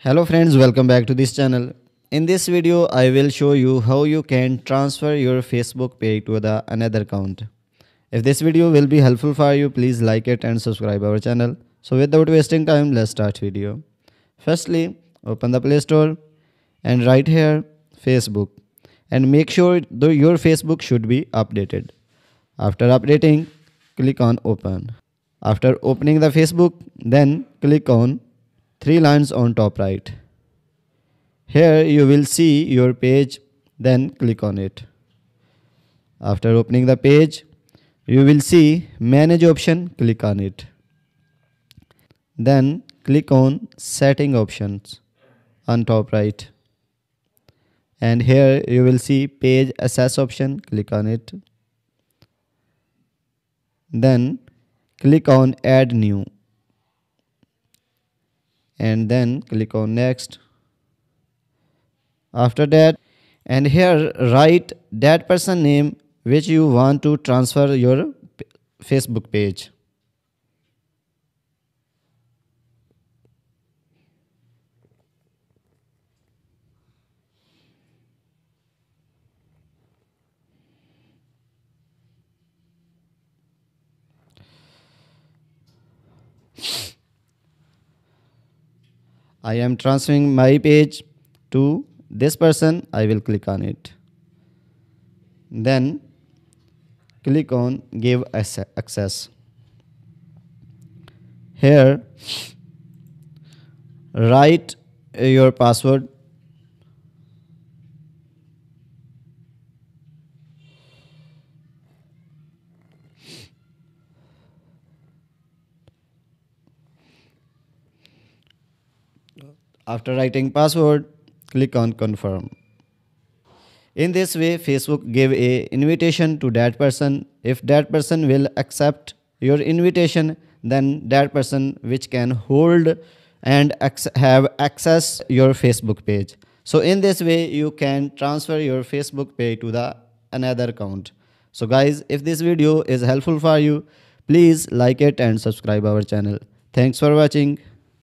Hello friends, welcome back to this channel. In this video, I will show you how you can transfer your Facebook page to the another account. If this video will be helpful for you, please like it and subscribe our channel. So without wasting time, let's start video. Firstly, open the Play Store and write here Facebook and make sure your Facebook should be updated. After updating, click on open. After opening the Facebook, then click on three lines on top right. Here you will see your page, then click on it. After opening the page, you will see manage option, click on it. Then click on setting options on top right. And here you will see page access option, click on it. Then click on add new. And then click on next. After that, and here write that person name which you want to transfer your Facebook page. I am transferring my page to this person. I will click on it. Then click on give access. Here write your password. After writing password, click on confirm. In this way, Facebook give a invitation to that person. If that person will accept your invitation, then that person which can hold and have access your Facebook page. So in this way, you can transfer your Facebook page to the another account. So guys, if this video is helpful for you, please like it and subscribe our channel. Thanks for watching.